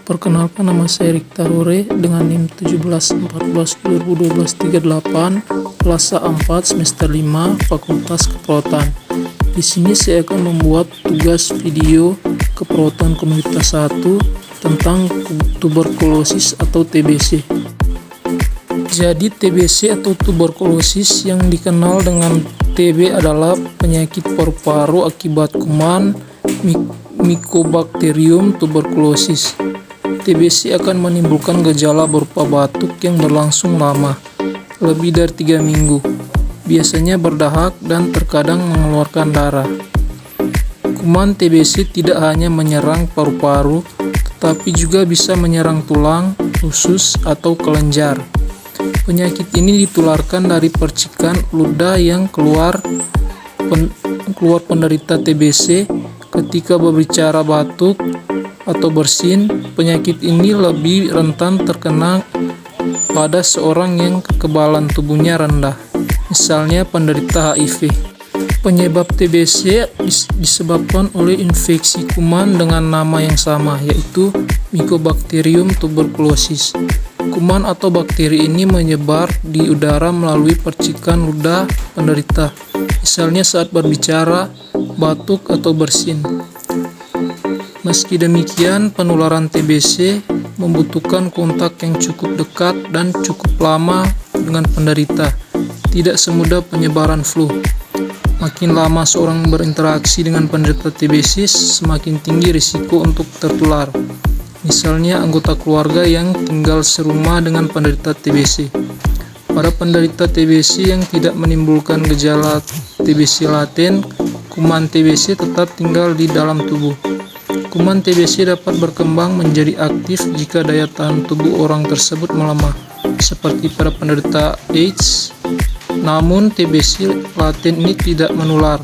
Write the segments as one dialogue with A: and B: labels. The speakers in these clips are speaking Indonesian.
A: Perkenalkan, nama saya Erik Tarore dengan NIM 1714201238, kelas A4 semester 5 Fakultas Keperawatan. Di sini saya akan membuat tugas video keperawatan komunitas 1 tentang tuberkulosis atau TBC. Jadi TBC atau tuberkulosis yang dikenal dengan TB adalah penyakit paru-paru akibat kuman Mycobacterium tuberculosis. TBC akan menimbulkan gejala berupa batuk yang berlangsung lama, lebih dari 3 minggu. Biasanya berdahak dan terkadang mengeluarkan darah. Kuman TBC tidak hanya menyerang paru-paru, tetapi juga bisa menyerang tulang, usus, atau kelenjar. Penyakit ini ditularkan dari percikan ludah yang keluar penderita TBC ketika berbicara, batuk, atau bersin. Penyakit ini lebih rentan terkena pada seorang yang kekebalan tubuhnya rendah, misalnya penderita HIV. Penyebab TBC disebabkan oleh infeksi kuman dengan nama yang sama, yaitu Mycobacterium tuberculosis. Kuman atau bakteri ini menyebar di udara melalui percikan ludah penderita, misalnya saat berbicara, batuk, atau bersin. Meski demikian, penularan TBC membutuhkan kontak yang cukup dekat dan cukup lama dengan penderita, tidak semudah penyebaran flu. Makin lama seorang berinteraksi dengan penderita TBC, semakin tinggi risiko untuk tertular. Misalnya anggota keluarga yang tinggal serumah dengan penderita TBC. Pada penderita TBC yang tidak menimbulkan gejala TBC laten, kuman TBC tetap tinggal di dalam tubuh. Kuman TBC dapat berkembang menjadi aktif jika daya tahan tubuh orang tersebut melemah, seperti pada penderita AIDS. Namun TBC laten ini tidak menular.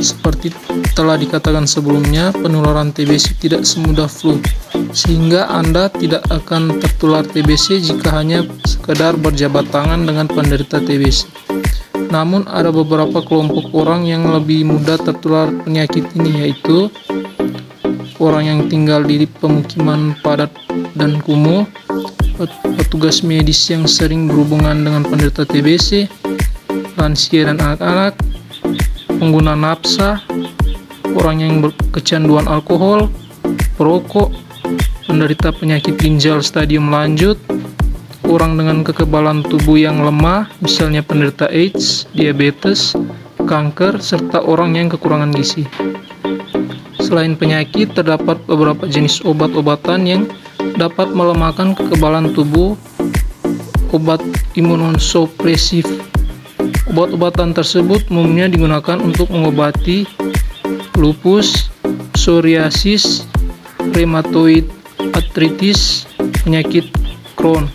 A: Seperti telah dikatakan sebelumnya, penularan TBC tidak semudah flu, sehingga Anda tidak akan tertular TBC jika hanya sekedar berjabat tangan dengan penderita TBC. Namun ada beberapa kelompok orang yang lebih mudah tertular penyakit ini, yaitu orang yang tinggal di pemukiman padat dan kumuh, petugas medis yang sering berhubungan dengan penderita TBC, lansia dan anak-anak, pengguna nafsa, orang yang kecanduan alkohol, perokok, penderita penyakit ginjal stadium lanjut, orang dengan kekebalan tubuh yang lemah, misalnya penderita AIDS, diabetes, kanker, serta orang yang kekurangan gizi. Selain penyakit, terdapat beberapa jenis obat-obatan yang dapat melemahkan kekebalan tubuh. Obat imunosupresif. Obat-obatan tersebut umumnya digunakan untuk mengobati lupus, psoriasis, rheumatoid arthritis, penyakit Crohn.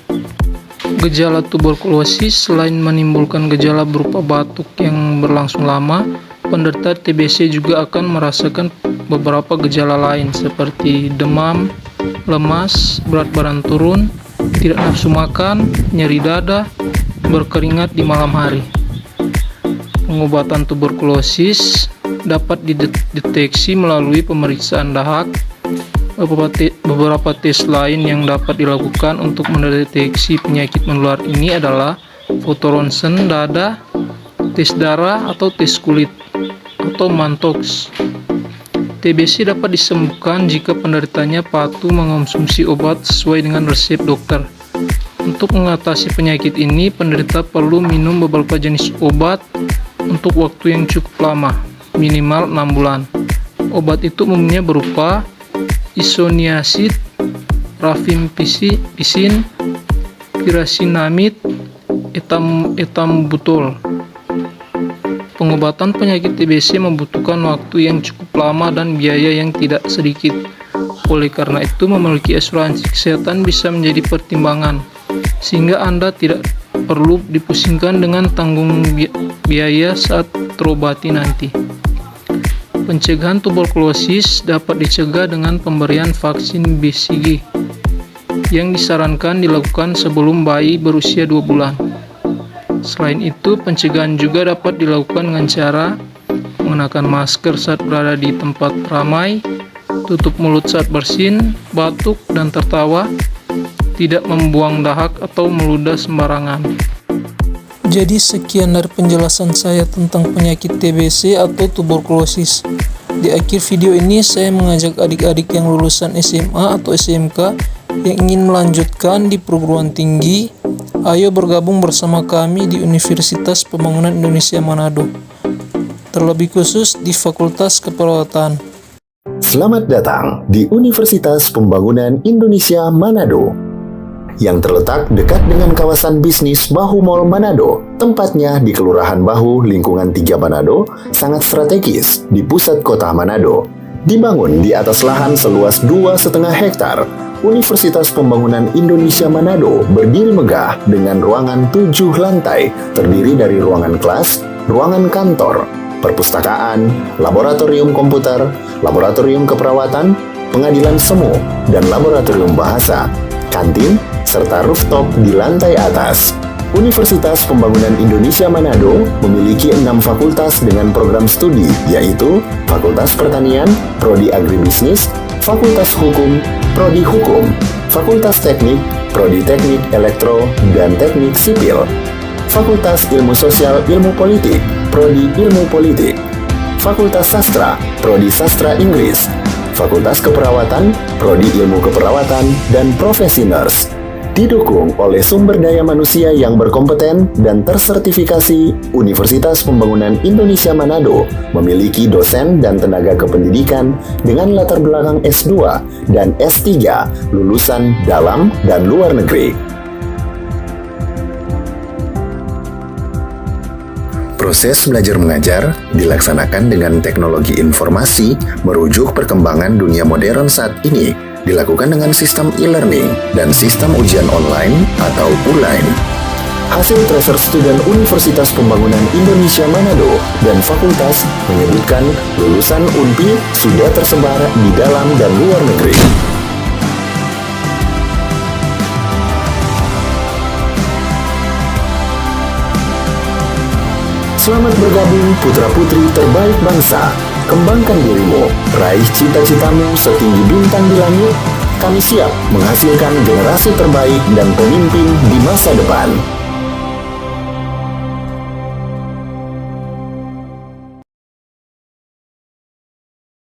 A: Gejala tuberkulosis selain menimbulkan gejala berupa batuk yang berlangsung lama, penderita TBC juga akan merasakan beberapa gejala lain seperti demam, lemas, berat badan turun, tidak nafsu makan, nyeri dada, berkeringat di malam hari. Pengobatan tuberkulosis dapat dideteksi melalui pemeriksaan dahak. Beberapa tes lain yang dapat dilakukan untuk mendeteksi penyakit menular ini adalah foto ronsen dada, tes darah atau tes kulit, atau Mantoux. TBC dapat disembuhkan jika penderitanya patuh mengonsumsi obat sesuai dengan resep dokter. Untuk mengatasi penyakit ini, penderita perlu minum beberapa jenis obat untuk waktu yang cukup lama, minimal 6 bulan. Obat itu umumnya berupa isoniazid, rifampicin, pyrazinamide, etambutol. Pengobatan penyakit TBC membutuhkan waktu yang cukup lama dan biaya yang tidak sedikit. Oleh karena itu, memiliki asuransi kesehatan bisa menjadi pertimbangan, sehingga Anda tidak perlu dipusingkan dengan tanggung biaya saat terobati nanti. Pencegahan tuberkulosis dapat dicegah dengan pemberian vaksin BCG yang disarankan dilakukan sebelum bayi berusia 2 bulan. Selain itu, pencegahan juga dapat dilakukan dengan cara mengenakan masker saat berada di tempat ramai, tutup mulut saat bersin, batuk, dan tertawa, tidak membuang dahak atau meludah sembarangan. Jadi sekian dari penjelasan saya tentang penyakit TBC atau tuberkulosis. Di akhir video ini saya mengajak adik-adik yang lulusan SMA atau SMK yang ingin melanjutkan di perguruan tinggi, ayo bergabung bersama kami di Universitas Pembangunan Indonesia Manado, terlebih khusus di Fakultas Keperawatan.
B: Selamat datang di Universitas Pembangunan Indonesia Manado, yang terletak dekat dengan kawasan bisnis Bahu Mall Manado. Tempatnya di Kelurahan Bahu, lingkungan 3 Manado, sangat strategis di pusat kota Manado. Dibangun di atas lahan seluas 2,5 hektar, Universitas Pembangunan Indonesia Manado berdiri megah dengan ruangan 7 lantai, terdiri dari ruangan kelas, ruangan kantor, perpustakaan, laboratorium komputer, laboratorium keperawatan, pengadilan semu, dan laboratorium bahasa, kantin, serta rooftop di lantai atas. Universitas Pembangunan Indonesia Manado memiliki 6 fakultas dengan program studi, yaitu Fakultas Pertanian, Prodi Agribisnis, Fakultas Hukum, Prodi Hukum, Fakultas Teknik, Prodi Teknik Elektro dan Teknik Sipil, Fakultas Ilmu Sosial Ilmu Politik, Prodi Ilmu Politik, Fakultas Sastra, Prodi Sastra Inggris, Fakultas Keperawatan, Prodi Ilmu Keperawatan, dan Profesi Nurse. Didukung oleh sumber daya manusia yang berkompeten dan tersertifikasi, Universitas Pembangunan Indonesia Manado memiliki dosen dan tenaga kependidikan dengan latar belakang S2 dan S3 lulusan dalam dan luar negeri. Proses belajar mengajar dilaksanakan dengan teknologi informasi merujuk perkembangan dunia modern saat ini, dilakukan dengan sistem e-learning dan sistem ujian online atau ULAIN. Hasil tracer student Universitas Pembangunan Indonesia Manado dan fakultas menyebutkan lulusan UNPI sudah tersebar di dalam dan luar negeri. Selamat bergabung putra-putri terbaik bangsa. Kembangkan dirimu, raih cita-citamu setinggi bintang di langit. Kami siap menghasilkan generasi terbaik dan pemimpin di masa depan.